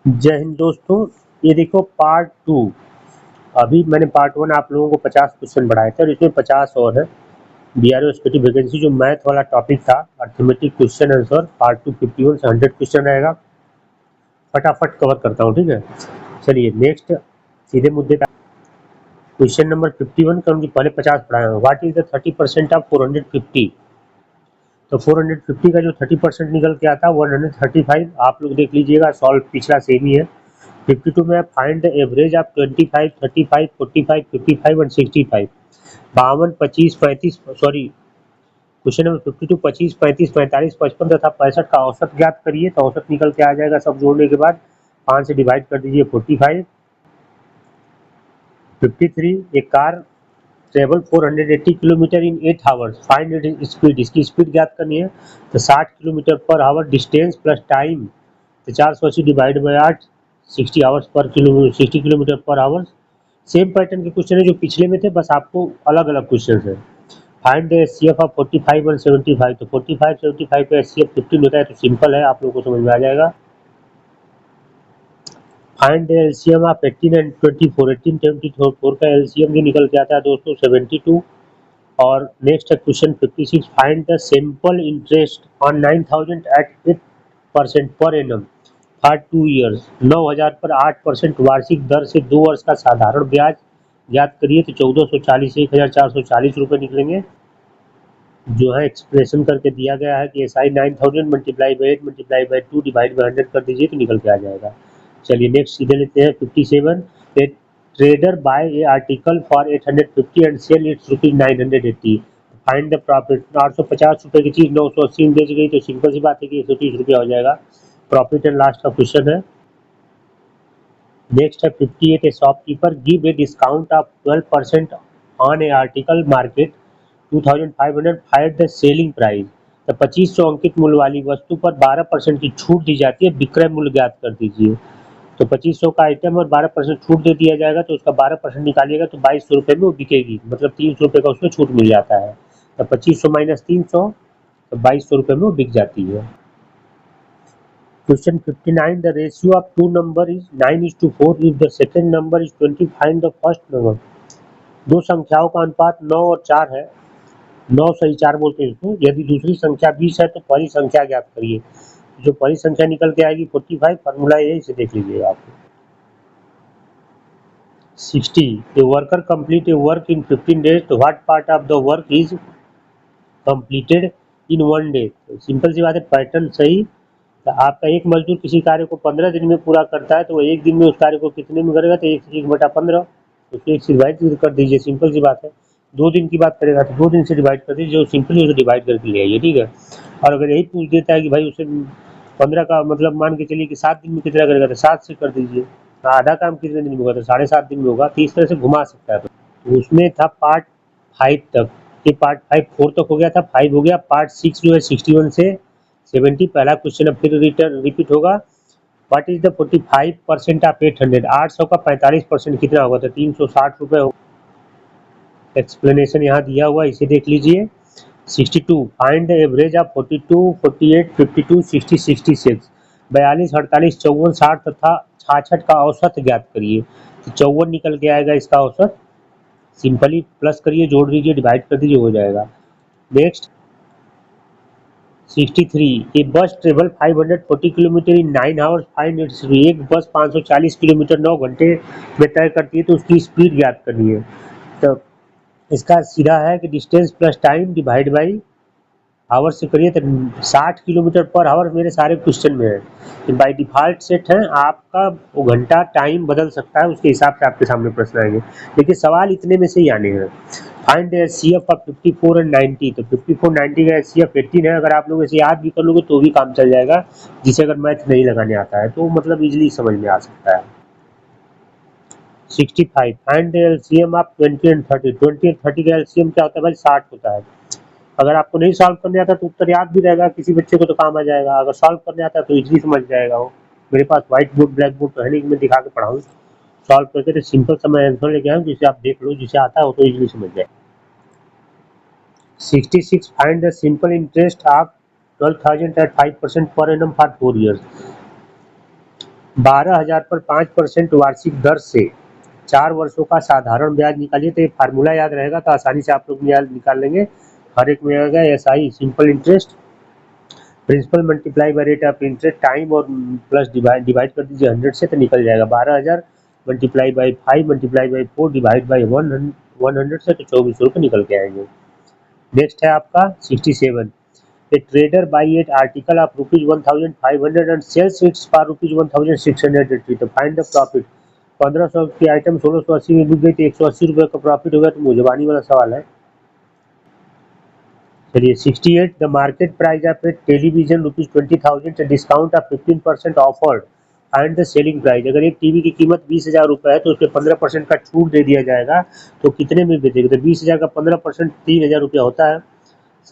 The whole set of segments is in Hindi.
जय हिंद दोस्तों। ये देखो पार्ट टू। अभी मैंने पार्ट वन आप लोगों को 50 क्वेश्चन बढ़ाए थे और इसमें 50 और है। बीआरओ एसपीटी वैकेंसी जो मैथ वाला टॉपिक था, arithmetic question answer part two 51 से 100 क्वेश्चन रहेगा। फटाफट कवर करता हूँ, ठीक है। चलिए नेक्स्ट सीधे मुद्दे पे। क्वेश्चन नंबर 51 का उनकी पहले 50 पढ़ाए हैं। What is the 30% of 450? तो 450 का जो 30% निकल के आता है 135। आप लोग देख लीजिएगा, सॉल्व पिछला सेम ही है। 52 में find the average of 25, 35, 45, 55 and 65। 52, 25, 35, sorry, question number 52 25, 35, 45, 55 तथा 65 का औसत ज्ञात करिए। तो औसत निकल के आ जाएगा, सब जोड़ने के बाद 5 से डिवाइड कर दीजिए 45। 53, a car travel 480 kilometre in 8 hours, find it speed. इसकी स्पीड ज्ञात करनी है। तो 60 kilometre per hour, distance plus time, तो 480 divide by 8, 60 hours per kilo, 60 kilometre per hour. Same pattern के क्वेश्चन है जो पिछले में थे, बस आपको अलग अलग क्वेश्चन है। फाइंड द एचसीएफ ऑफ 45 और 75। तो 45 75 का एचसीएफ 15 होता है, तो सिंपल है, आप लोगों को समझ में आ जाएगा। Find the LCM of 18 and 24। 18 24 का एलसीएम जो निकल के आता है दोस्तों 72। और नेक्स्ट है question 56। Find the simple interest on 9000 at 8% per annum for 2 years. 9000 पर 8% वार्षिक दर से 2 वर्ष का साधारण ब्याज ज्ञात करिए। तो 1440 1440 रुपये निकलेंगे। जो है एक्सप्रेशन करके दिया गया है कि S I 9000 multiply by 8 multiply by 2 divide by 100 कर दीजिए तो निकल के आ जाएगा। चलिए नेक्स्ट सीधे लेते हैं 57। A trader buy a article for 850 and sell its rupees 980। Find the profit. 850 रुपये की चीज़ 980 में बेच गई, तो सिंपल सी बात है कि 130 रुपया हो जाएगा। प्रॉफिट एंड लास्ट का क्वेश्चन है। नेक्स्ट है 58। ए shopkeeper give a discount of 12% on A article market 2500 find the selling price. तो 2500 अंकित मूल्य वाली वस्तु पर 12% की छूट दी जाती है, विक्रय मूल्य ज्ञात कर दीजिए। तो 2500 का आइटम और 12% छूट दे दिया जाएगा, तो उसका 12% निकालिएगा तो 2200 रुपये में वो बिकेगी, मतलब 300 रुपये का उसमें छूट मिल जाता है। तो 2500 माइनस 300, तो 2200 रुपये में वो बिक जाती है। Question 59। The ratio of two number is 9:4। If the second number is 20, find the first number. दो संख्याओं का अनुपात 9 और 4 है। 9 सही 4 बोलते हैं इसको। यदि दूसरी संख्या 20 है तो पहली संख्या ज्ञात करिए। जो पहली संख्या निकल के आएगी 45। फार्मूला ये इसे देख लीजिएगा आप। 60। A worker complete a work in 15 days, तो what part of the work is completed in 1 day. तो सिंपल सी बात है, पैटर्न सही। तो आपका एक मजदूर किसी कार्य को 15 दिन में पूरा करता है, तो वो एक दिन में उस कार्य को कितने में करेगा? तो 1/15, उसको 1 से डिवाइड कर दीजिए, सिंपल सी बात है। 2 दिन की बात करेगा तो 2 दिन से डिवाइड कर दीजिए, जो सिंपली उसे डिवाइड करके ले आइए, ठीक है। और अगर यही पूछ देता है कि भाई उसे 15 का मतलब मान के चलिए कि 7 दिन में कितना करेगा, तो 7 से कर दीजिए। तो आधा काम कितने दिन में होगा? तो 7.5 दिन में होगा। तो इस तरह से घुमा सकता है। तो उसमें था पार्ट 5 तक। ये पार्ट 5 4 तक हो गया था, 5 हो गया। पार्ट 6 जो है 61 से 70। पहला क्वेश्चन अब फिर रिपीट होगा। What is the 45% of 800? 800 का 45% कितना होगा? तो 360 रुपये होगा। एक्सप्लेनेशन यहाँ दिया हुआ, इसे देख लीजिए। 62। Find the average of 42, 48, 52, 60, 66। 42, 48, 54, 60 तथा 66 का औसत ज्ञात करिए। तो 54 निकल के आएगा इसका औसत। सिंपली प्लस करिए, जोड़ दीजिए, डिवाइड कर दीजिए, हो जाएगा। नेक्स्ट 63। ए बस ट्रेवल 540 किलोमीटर इन 9 आवर्स, फाइंड इट्स। एक बस 540 किलोमीटर 9 घंटे में तय करती है, तो उसकी स्पीड ज्ञात करनी है। तो इसका सीधा है कि distance plus time divide by hour से करिए। तो 60 किलोमीटर पर आवर मेरे सारे क्वेश्चन में है। तो बाई डिफ़ॉल्ट सेट है आपका, वो घंटा टाइम बदल सकता है, उसके हिसाब से आपके सामने प्रश्न आएंगे, लेकिन सवाल इतने में से ही आने हैं। Find the HCF of 54 and 90। तो 54 90 का एचसीएफ 18 है। अगर आप लोग इसे याद भी कर लोगे तो भी काम चल जाएगा, जिसे अगर मैथ नहीं लगाने आता है तो मतलब इजीली समझ में आ सकता है। 65। Find the LCM of 20 and 30। 20 और 30 का एलसीएम क्या होता है भाई? 60 होता है। अगर आपको नहीं सॉल्व करने आता तो उत्तर याद भी रहेगा, किसी बच्चे को तो काम आ जाएगा। अगर सॉल्व करने आता है तो इजीली समझ जाएगा वो। मेरे पास व्हाइट बोर्ड ब्लैक बोर्ड तो है नहीं कि मैं दिखा के पढ़ाऊँ। सॉल्व करके तो सिंपल सा मैं आंसर लेके आऊँ, जिसे आप देख लो, जिसे आता है वो तो इजीली समझ जाए। 66। Find the simple interest of 12,000 at 5% per annum for 4 years. 12,000 पर 5% वार्षिक दर से 4 वर्षों का साधारण ब्याज निकालिए। तो ये फार्मूला याद रहेगा तो आसानी से आप लोग निकाल लेंगे। हर एक में आएगा SI simple interest, principal multiply by rate of interest, time और प्लस डिवाइड कर दीजिए 100 से तो निकल जाएगा 12,000 multiply by 5 multiply by 4 divide by 100 से तो 24 रुपये निकल के आएंगे। नेक्स्ट है आपका 67, a trader buy at article of ₹1,500 and sells its for ₹1,680। तो फाइंड द प्रॉफिट। 1500 की आइटम 1680 में बिक गई तो 180 रुपये का प्रॉफिट हो गया। तो मुझबानी वाला सवाल है। चलिए 68, the market price of A television ₹20,000 discount of 15% offered and the selling price. अगर एक टीवी की कीमत 20,000 रुपये है तो उसमें 15% का छूट दे दिया जाएगा तो कितने में बेचेगा? तो 20,000 का 15% 3,000 रुपया होता है,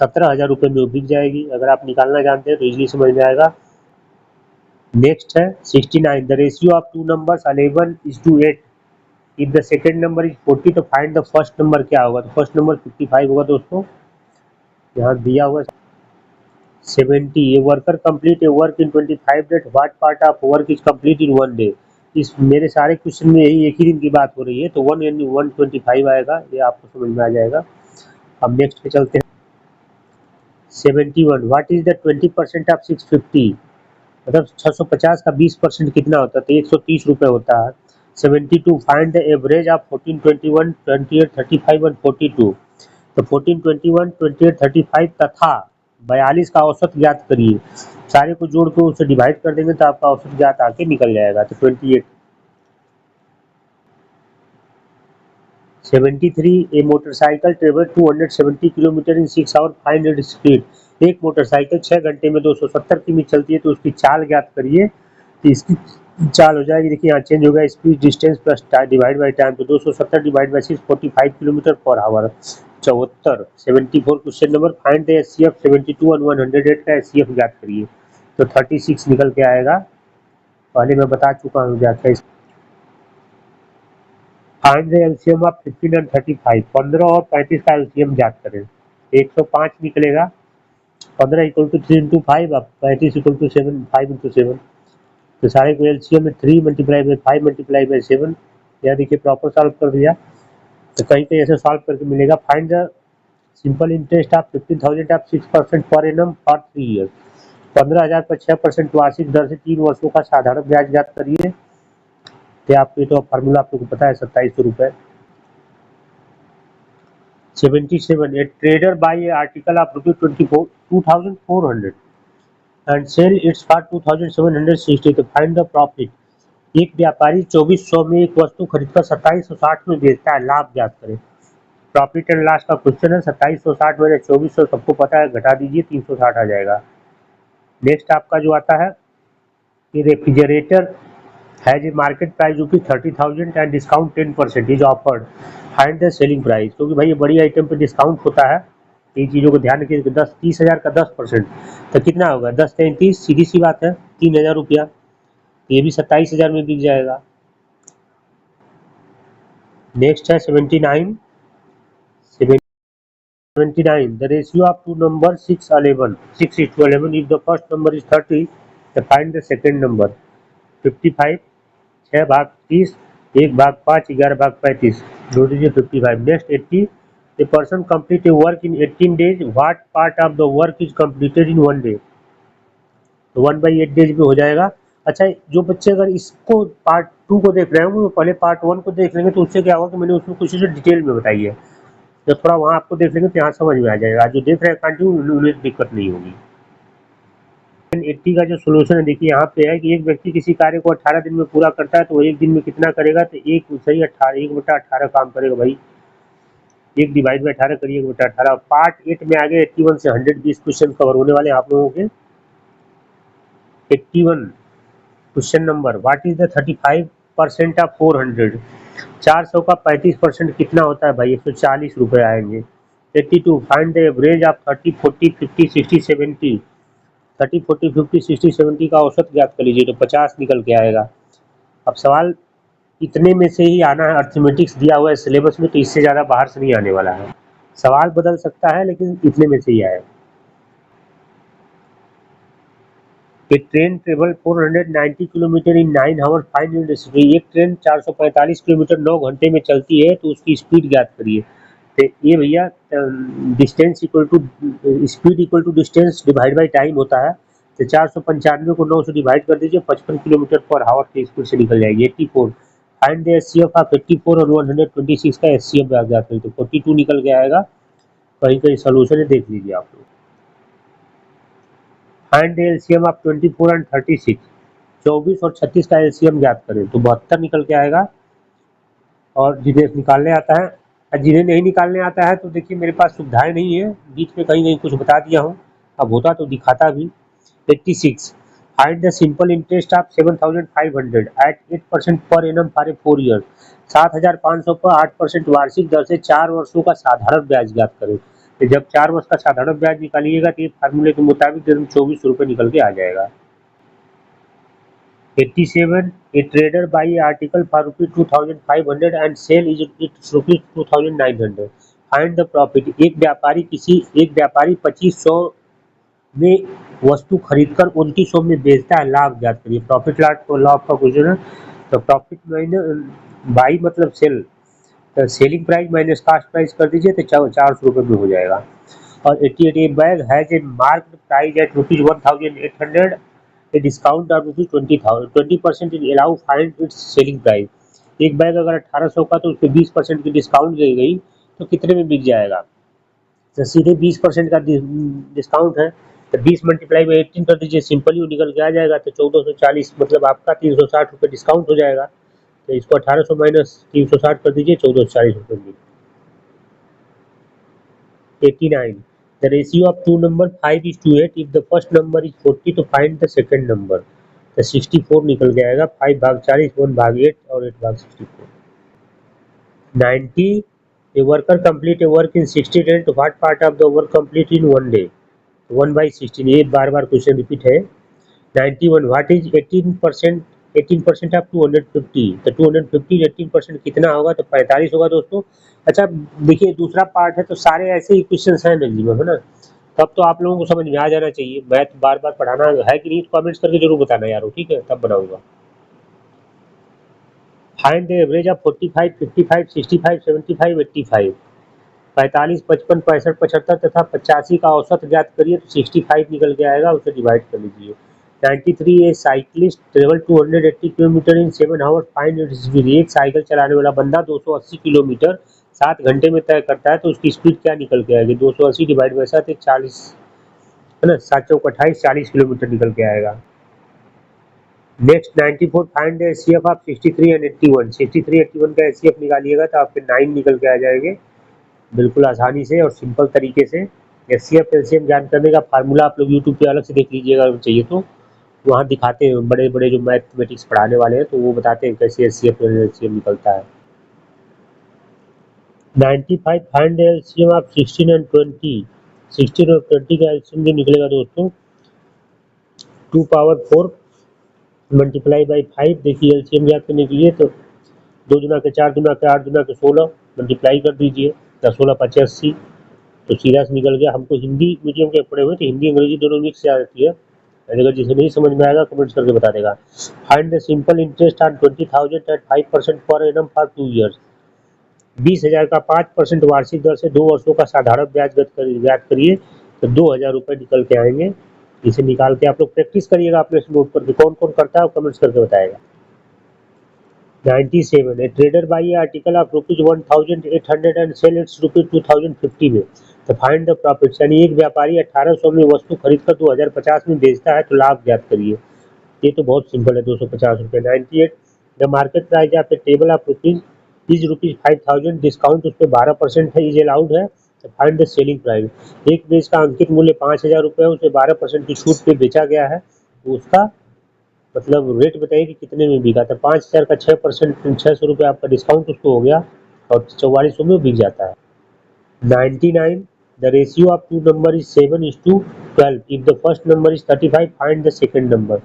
17,000 रुपये में वो बिक जाएगी। अगर आप निकालना जानते हैं तो इजीली समझ में आएगा। नेक्स्ट है 69, the ratio of two numbers 11:8 if the second number is 40। तो फाइंड द फर्स्ट नंबर क्या होगा? तो फर्स्ट नंबर 55 होगा दोस्तों, यहाँ दिया हुआ 70। ए worker complete a work in 25 days, what part of work is complete in 1 day. इस मेरे सारे क्वेश्चन में यही एक ही दिन की बात हो रही है तो 1 यानी 125 आएगा, ये आपको समझ में आ जाएगा। अब नेक्स्ट पे चलते हैं। 71, व्हाट इज द 20% ऑफ 650। मतलब 650 का 20% कितना होता है? तो 130 रुपये होता है। 72, find the average of 14, 21, 28, 35 and 42। तो 14, 21, 28, 35 तथा 42 का औसत ज्ञात करिए। सारे को जोड़ के उसे डिवाइड कर देंगे तो आपका औसत ज्ञात आके निकल जाएगा। तो 28। 73, a motorcycle travel 270 kilometre in 6 hour 500 speed. एक मोटरसाइकिल 6 घंटे में 270 किमी चलती है तो उसकी चाल ज्ञात करिए। तो इसकी चाल हो जाएगी, देखिए यहाँ चेंज होगा, speed distance plus divide by time. तो 270 divide by 6 45 kilometre per hour. 74, 74 question number, find the HCF 72 और 108 का HCF ज्ञात करिए। तो 36 निकल के आएगा। पहले मैं बता चुका हूँ क्या क्या। Find the LCM of 15 and 35। 15 और 35 का एलसीएम ज्ञात करें। 105 निकलेगा। 15 इक्वल टू 3 इंटू 5, अब 35 इक्वल टू 7, 5 इंटू 7। तो सारे को एलसीएम में 3 मल्टीप्लाई बाई 5 मल्टीप्लाई बाई 7। यह देखिए प्रॉपर सॉल्व कर दिया। तो कहीं कहीं ऐसे सॉल्व करके मिलेगा। Find the simple interest of 15,000 of 6% per annum for 3 year. 15,000 पर 6% वार्षिक दर से 3 वर्षों का साधारण ब्याज ज्ञात करिए। तो आपको तो फार्मूला आप लोग को पता है 2700 रुपये। 77, a trader buy a article of ₹2,400 and sell its for 2,760। तो फाइंड द प्रॉफिट। एक व्यापारी 2400 में एक वस्तु खरीदकर 2760 में बेचता है, लाभ ज्ञात करें। प्रॉफिट एंड लॉस का क्वेश्चन है। 2760 में 2400 सबको पता है, घटा दीजिए 360 आ जाएगा। नेक्स्ट आपका जो आता है कि refrigerator has a market price ₹30,000 and discount 10% is offered, find the selling price. क्योंकि भाई ये बड़ी आइटम पे डिस्काउंट होता है, इन चीज़ों को ध्यान रखिए। 30,000 का 10% तो कितना होगा? 10 33, सीधी सी बात है 3,000 रुपया। तो ये भी 27,000 में बिक जाएगा। नेक्स्ट है 79, the ratio of two number 6:11 6:11 if the first number is 30 तो फाइंड द सेकेंड नंबर। 55, 6 भाग 30, 1 भाग 5, 11 भाग 35, जोड़ दीजिए 55। Next 80, a person complete a work in 18 days, what part of the work is completed in 1 day. तो 1/8 डेज में हो जाएगा। अच्छा, जो बच्चे अगर इसको पार्ट 2 को देख रहे होंगे वो पहले पार्ट 1 को देख लेंगे तो उससे क्या होगा कि मैंने उसमें कुछ चीज़ें डिटेल में बताई है, तो थोड़ा वहाँ आपको देख लेंगे तो यहाँ समझ में आ जाएगा। जो देख रहे हैं कंटिन्यू उन्हें दिक्कत नहीं होगी। 80 का जो सोल्यूशन है देखिए यहाँ पे है कि एक व्यक्ति किसी कार्य को 18 दिन में पूरा करता है तो वो एक दिन में कितना करेगा? तो एक सही 1/18 काम करेगा भाई। 1 डिवाइड बाई 18 करिए, 1/18। पार्ट 8 में आगे 81 से 120 क्वेश्चन कवर होने वाले हैं आप लोगों के। 81 question number, what is the 35% of 400। 400 का 35% कितना होता है भाई? 140 रुपये आएंगे। 82, फाइंड द एवरेज ऑफ 30, 40, 50, 60, 70। 30, 40, 50, 60, 70 का औसत ज्ञात कर लीजिए तो 50 निकल के आएगा। अब सवाल इतने में से ही आना है, अर्थमेटिक्स दिया हुआ है सिलेबस में, तो इससे ज़्यादा बाहर से नहीं आने वाला है। सवाल बदल सकता है लेकिन इतने में से ही आएगा। कि ट्रेन ट्रेवल 490 किलोमीटर इन 9 आवर्स 5 मिनट्स। एक ट्रेन 445 किलोमीटर 9 घंटे में चलती है, तो उसकी स्पीड ज्ञात करिए। तो ये भैया distance equal to speed equal to distance divide by time होता है। तो 495 को 9 से डिवाइड कर दीजिए, 55 किलोमीटर पर आवर की स्पीड से निकल जाएगी। 84 फाइंड द एचसीएफ ऑफ 84 और 126 का एचसीएफ ज्ञात करिए। तो 42 निकल के आएगा। कहीं कहीं सोल्यूशन है, देख लीजिए आप लोग। Find the LCM of 24 and 36, 24 और 36 का एलसीएम ज्ञात करें। तो 72 निकल के आएगा। और जिन्हें निकालने आता है, और जिन्हें नहीं निकालने आता है तो देखिए मेरे पास सुविधाएं नहीं है, बीच में कहीं कहीं कुछ बता दिया हूँ, अब होता तो दिखाता भी। 86 find the simple interest of 7500 at 8% per annum for a 4 year. 7500 पर 8% वार्षिक दर से 4 वर्षों का साधारण ब्याज ज्ञात करें। तो जब 4 वर्ष का साधारण ब्याज निकालिएगा तो ये फार्मूले के मुताबिक 24 निकल के आ जाएगा। 87 a trader buy article for rupees 2500 and sell it rupees 2900, find the profit। एक व्यापारी 2500 में वस्तु खरीदकर 2900 में बेचता है, लाभ ज्ञात करिए। प्रॉफिट लॉस का क्वेश्चन है। तो प्रॉफिट माइनस बाई मतलब सेल, तो selling price minus cost price कर दीजिए तो 400 रुपये में हो जाएगा। और 88 bag has a marked price at rupees 1800, a discount of rupees 20% in allow find its selling price. एक बैग अगर 1800 का तो उस पर 20% की डिस्काउंट दी गई तो कितने में बिक जाएगा। तो सीधे 20% का डिस्काउंट है, तो 20 मल्टीप्लाई बाई 18 कर दीजिए, सिंपली वो निकल के आ जाएगा। तो 1440 मतलब आपका 360 रुपये डिस्काउंट हो जाएगा। तो इसको 1800 माइनस 360 कर दीजिए, 1440 रुपये में। 89 the ratio of two number 5:8, if the first number is 40 तो find the second number। तो 64 निकल के आएगा। 5/40, 1/8 और 8/64। 90 a worker complete a work in 60 days, तो what part of the work complete in 1 day। 1/16, ये बार बार क्वेश्चन रिपीट है। 91 व्हाट इज 18% ऑफ 250, तो 250 18% कितना होगा, तो 45 होगा दोस्तों। अच्छा देखिए दूसरा पार्ट है, तो सारे ऐसे ही क्वेश्चन हैं मैक्सिमम, है ना। तब तो आप लोगों को समझ में आ जाना चाहिए। मैथ बार बार पढ़ाना है कि नहीं, कमेंट्स करके जरूर बताना यारो, ठीक है, तब बनाऊंगा। Find the average of 45 55 65 75 85। 45 55 65 75 तथा 85 का औसत ज्ञात करिए। तो 65 निकल के आएगा, उसे डिवाइड कर लीजिए। 93 a cyclist travel 280 kilometre in 7 hours 5 minutes speed. एक साइकिल चलाने वाला बंदा 280 किलोमीटर 7 घंटे में तय करता है, तो उसकी स्पीड क्या निकल के आएगी। 280 डिवाइड बाई 7 40, है ना, 7 चौक 28, 40 किलोमीटर निकल के आएगा। Next 94 find the HCF of 63 and 81। 63 81 का एचसीएफ निकालिएगा तो आपके 9 निकल के आ जाएंगे, बिल्कुल आसानी से और सिंपल तरीके से। एचसीएफ एलसीएम ज्ञान करने का फार्मूला आप लोग यूट्यूब पे अलग से देख लीजिएगा अगर चाहिए तो, वहाँ दिखाते हैं बड़े बड़े जो मैथमेटिक्स पढ़ाने वाले हैं, तो वो बताते हैं कैसे एचसीएफ एलसीएम निकलता है। 95 find the LCM of 16 and 20। 16 और 20 का एलसीएम भी निकलेगा दोस्तों 2 पावर 4 मल्टीप्लाई बाई 5। देखिए एलसीएम ज्ञात करने के लिए तो 2 गुना के 4 गुना के 8 गुना के 16 मल्टीप्लाई कर दीजिए, 10 16 85, तो सीधा से निकल गया। हमको हिंदी मीडियम के पढ़े हुए तो हिंदी अंग्रेजी दोनों मिक्स आ जाती है, अगर जिसे नहीं समझ में आएगा कमेंट्स करके बता देगा। Find the simple interest on 20,000 at 5% per annum for 2 years. 20,000 का 5% वार्षिक दर से 2 वर्षों का साधारण ब्याज ज्ञात करिए। तो 2,000 रुपये निकल के आएंगे। इसे निकाल के आप लोग प्रैक्टिस करिएगा अपने से नोट करके, कौन कौन करता है कमेंट्स करके बताएगा। 97 a trader buy article of rupees 1,800 and sell its rupees 2,050 में। तो फाइंड द प्रॉफिट, यानी एक व्यापारी 1800 में वस्तु खरीदकर 2050 में बेचता है, तो लाभ ज्ञात करिए। ये तो बहुत सिंपल है, 250 रुपये। 98 the market price of A table of rupees is rupees 5,000, discount उस पर 12% है, इज अलाउड है। तो फाइंड द सेलिंग प्राइस, एक पेज का अंकित मूल्य 5,000 रुपये है, उसे 12% की छूट पे बेचा गया है, तो उसका मतलब रेट बताइए कि कितने में बिका। था 5,000 का 6% 600 रुपये आपका डिस्काउंट उसको हो गया और 4400 में बिक जाता है। 99 the ratio of two number is 7:12, if the first number is 35 find the second number.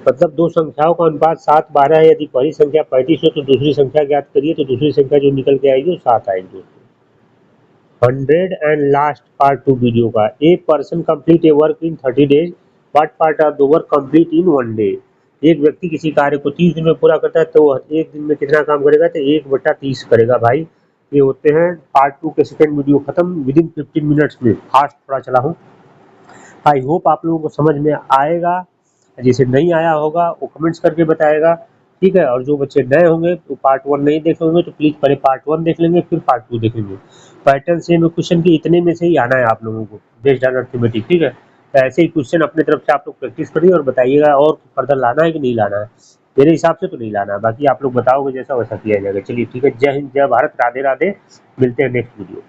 मतलब दो संख्याओं का अनुपात 7:12 है, यदि पहली संख्या 35 हो तो दूसरी संख्या ज्ञात करिए। तो दूसरी संख्या जो निकल के आएगी वो 7 आएगी। 100 एंड लास्ट पार्ट 2 वीडियो का, a person complete a work in 30 days what part of the work complete in one day. एक व्यक्ति किसी कार्य को 30 दिन में पूरा करता है तो वह एक दिन में कितना काम करेगा, तो 1/30 करेगा भाई। ये होते हैं पार्ट 2 के सेकंड वीडियो खत्म विद इन 15 मिनट्स में। फास्ट थोड़ा चला हूँ। आई होप आप लोगों को समझ में आएगा। जिसे नहीं आया होगा वो कमेंट्स करके बताएगा, ठीक है। और जो बच्चे नए होंगे तो पार्ट 1 नहीं देखे होंगे तो प्लीज़ पहले पार्ट 1 देख लेंगे, फिर पार्ट 2 देखेंगे। पैटर्न सेम है क्वेश्चन की, इतने में से ही आना है आप लोगों को बेस्ड ऑन अर्थमेटिक, ठीक है। तो ऐसे ही क्वेश्चन अपने तरफ से आप लोग प्रैक्टिस करिए और बताइएगा और फर्दर लाना है कि नहीं लाना है। मेरे हिसाब से तो नहीं लाना है, बाकी आप लोग बताओगे जैसा वैसा किया जाएगा। चलिए ठीक है, जय हिंद, जय भारत, राधे राधे। मिलते हैं नेक्स्ट वीडियो।